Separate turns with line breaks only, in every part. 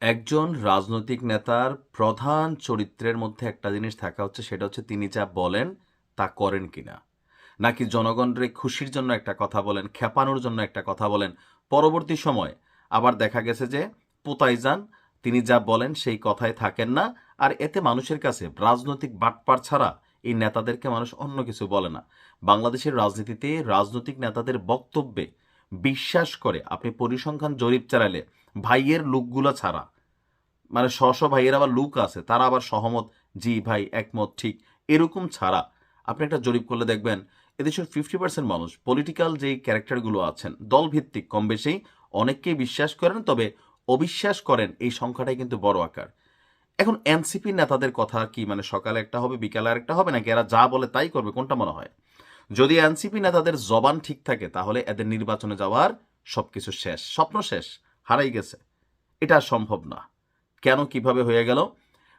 একজন রাজনৈতিক নেতার প্রধান চরিত্রের মধ্যে একটা জিনিস থাকা হচ্ছে, সেটা হচ্ছে তিনি যা বলেন তা করেন কিনা। নাকি জনগণের খুশির জন্য একটা কথা বলেন, খেপানোর জন্য একটা কথা বলেন, পরবর্তী সময় আবার দেখা গেছে যে পোতাই যান, তিনি যা বলেন সেই কথায় থাকেন না। আর এতে মানুষের কাছে রাজনৈতিক বাটপার ছাড়া এই নেতাদেরকে মানুষ অন্য কিছু বলে না। বাংলাদেশের রাজনীতিতে রাজনৈতিক নেতাদের বক্তব্যে বিশ্বাস করে আপনি পরিসংখ্যান জরিপ চালালে ভাইয়ের লোকগুলো ছাড়া, মানে ভাইয়ের আবার লুক আছে, তারা আবার সহমত, জি ভাই একমত, ঠিক, এরকম ছাড়া আপনি একটা জরিপ করলে দেখবেন এদেশের 50% মানুষ পলিটিক্যাল যেই ক্যারেক্টারগুলো আছেন দলভিত্তিক কম বেশি অনেককেই বিশ্বাস করেন, তবে অবিশ্বাস করেন এই সংখ্যাটাই কিন্তু বড় আকার। এখন এনসিপি নেতাদের কথা কি মানে সকালে একটা হবে বিকালে আরেকটা হবে, নাকি এরা যা বলে তাই করবে, কোনটা মনে হয়? যদি এনসিপি নেতাদের জবান ঠিক থাকে তাহলে এদের নির্বাচনে যাওয়ার সবকিছু শেষ, স্বপ্ন শেষ, হারাই গেছে। এটা আর সম্ভব না। কেন, কিভাবে হয়ে গেল?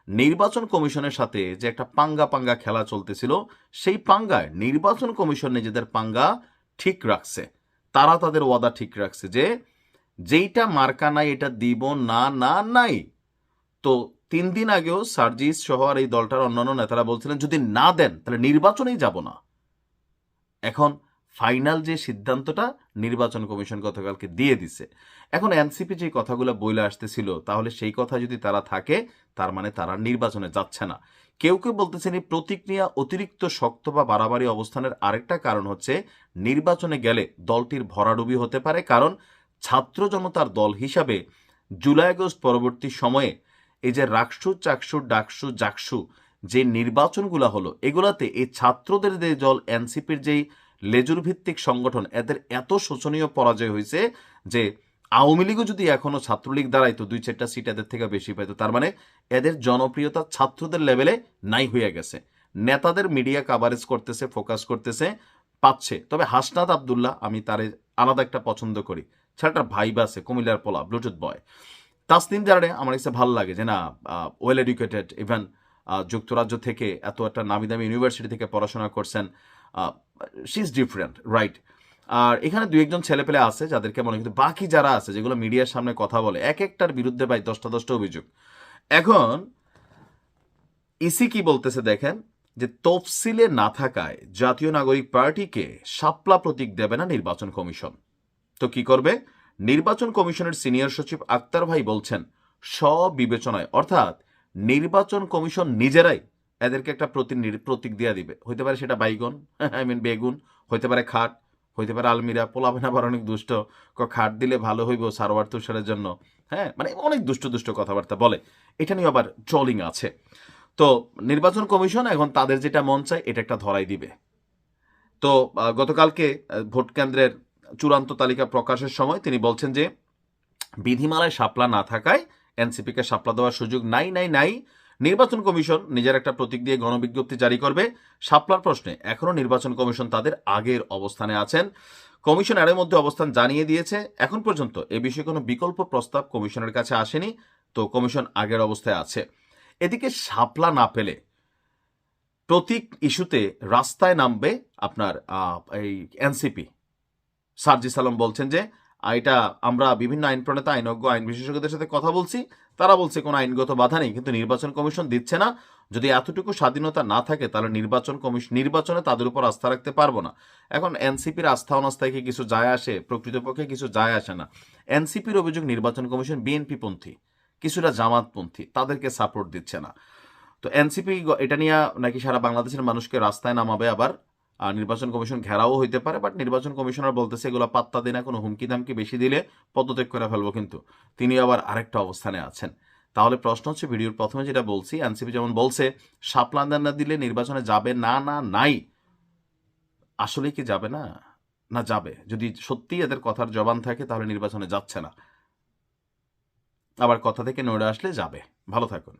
নির্বাচন কমিশনের সাথে যে একটা পাঙ্গা পাঙ্গা খেলা চলতেছিল, সেই পাঙ্গায় নির্বাচন কমিশন নিজেদের পাঙ্গা ঠিক রাখছে। তারা তাদের ওয়াদা ঠিক রাখছে যে যেইটা মার্কা নাই এটা দিব না, না নাই। তো 3 দিন আগেও সার্জিস সহ আর এই দলটার অন্যান্য নেতারা বলছিলেন যদি না দেন তাহলে নির্বাচনেই যাব না। এখন ফাইনাল যে সিদ্ধান্তটা নির্বাচন কমিশন গতকালকে দিয়ে দিছে। এখন এনসিপি যে কথাগুলো বইলে আসতেছিল, তাহলে সেই কথা যদি তারা থাকে তার মানে তারা নির্বাচনে যাচ্ছে না। কেউ কেউ বলতেছেন এই প্রতিক্রিয়া অতিরিক্ত শক্ত বা বাড়াবাড়ি অবস্থানের আরেকটা কারণ হচ্ছে নির্বাচনে গেলে দলটির ভরাডুবি হতে পারে, কারণ ছাত্র জনতার দল হিসাবে জুলাই আগস্ট পরবর্তী সময়ে এই যে রাকসু চাকসু ডাকসু জাকসু যে নির্বাচনগুলো হলো, এগুলাতে এই ছাত্রদের যে দল এনসিপির যেই লেজুর ভিত্তিক সংগঠন, এদের এত শোচনীয় পরাজয় হয়েছে যে আওয়ামী লীগও যদি এখনো ছাত্রলীগ দাঁড়াইতো 2-4টা সিট এদের থেকে বেশি পাইতো। তার মানে এদের জনপ্রিয়তা ছাত্রদের লেভেলে নাই হয়ে গেছে। নেতাদের মিডিয়া কাভারেজ করতেছে, ফোকাস করতেছে, পাচ্ছে। তবে হাসনাত আবদুল্লাহ আমি তার আলাদা একটা পছন্দ করি। ছেলেটার ভাইব আছে, কুমিল্লার পোলা, ব্লুটুথ বয়। তাসনিম জারারে আমার কাছে ভালো লাগে যে না, ওয়েল এডুকেটেড, ইভেন যুক্তরাজ্য থেকে এত একটা নামি দামি ইউনিভার্সিটি থেকে পড়াশোনা করছেন, শি ইজ ডিফারেন্ট, রাইট। আর এখানে 2-1জন ছেলেপেলে আছে যাদেরকে মনে, কিন্তু বাকি যারা আছে যেগুলো মিডিয়ার সামনে কথা বলে এক একটার বিরুদ্ধে ভাই 10টা অভিযোগ। এখন ইসি কি বলতেছে দেখেন, যে তফসিলে না থাকায় জাতীয় নাগরিক পার্টিকে শাপলা প্রতীক দেবে না নির্বাচন কমিশন। তো কি করবে? নির্বাচন কমিশনের সিনিয়র সচিব আক্তার ভাই বলছেন বিবেচনায়, অর্থাৎ নির্বাচন কমিশন নিজেরাই এদেরকে একটা প্রতীক দিয়ে দিবে। হইতে পারে সেটা বাইগন, বেগুন, হইতে পারে খাট, হইতে পারে আলমিরা। পোলাবেন আবার অনেক দুষ্ট, খাট দিলে ভালো হইব সারোয়ার তুষারের জন্য। হ্যাঁ, মানে অনেক দুষ্ট দুষ্ট কথাবার্তা বলে। এটা নিয়ে আবার ট্রলিং আছে। তো নির্বাচন কমিশন এখন তাদের যেটা মন চায় এটা একটা ধরাই দিবে। তো গতকালকে ভোট কেন্দ্রের চূড়ান্ত তালিকা প্রকাশের সময় তিনি বলছেন যে বিধিমালায় শাপলা না থাকায় এনসিপিকে শাপলা দেওয়ার সুযোগ নাই নাই নাই। নির্বাচন কমিশন নিজের একটা প্রতীক দিয়ে গণবিজ্ঞপ্তি জারি করবে। শাপলার প্রশ্নে এখনো নির্বাচন কমিশন তাদের আগের অবস্থানে আছেন। কমিশন এর মধ্যে অবস্থান জানিয়ে দিয়েছে। এখন পর্যন্ত এ বিষয়ে কোনো বিকল্প প্রস্তাব কমিশনের কাছে আসেনি। তো কমিশন আগের অবস্থায় আছে। এদিকে শাপলা না পেলে প্রতীক ইস্যুতে রাস্তায় নামবে আপনার এই এনসিপি। সার্জিস আলম বলছেন যে এটা আমরা বিভিন্ন আইন প্রণেতা, আইনজ্ঞ, আইন বিশেষজ্ঞদের সাথে কথা বলছি, তারা বলছে কোনো আইনগত বাধা নেই, কিন্তু নির্বাচন কমিশন দিচ্ছে না। যদি এতটুকু স্বাধীনতা না থাকে তাহলে নির্বাচনে তাদের উপর আস্থা রাখতে পারবো না। এখন এনসিপির আস্থা অনাস্থায় কি কিছু যায় আসে? প্রকৃতপক্ষে কিছু যায় আসে না। এনসিপির অভিযোগ নির্বাচন কমিশন বিএনপি পন্থী, কিছুটা জামাতপন্থী, তাদেরকে সাপোর্ট দিচ্ছে না। তো এনসিপি এটা নিয়ে নাকি সারা বাংলাদেশের মানুষকে রাস্তায় নামাবে, আবার নির্বাচন কমিশন ঘেরাও হইতে পারে। বাট নির্বাচন কমিশনার বলতেছে এগুলো পাত্তা দিই না, কোনো হুমকি দামকি বেশি দিলে পদত্যাগ করে ফেলবো। কিন্তু তিনি আবার আরেকটা অবস্থানে আছেন। তাহলে প্রশ্ন হচ্ছে, ভিডিওর প্রথমে যেটা বলছি, এনসিপি যেমন বলছে শাপলা না দিলে নির্বাচনে যাবে না, না নাই, আসলে কি যাবে না? না যাবে। যদি সত্যি এদের কথার জবান থাকে তাহলে নির্বাচনে যাচ্ছে না, আবার কথা থেকে নড়ে আসলে যাবে। ভালো থাকুন।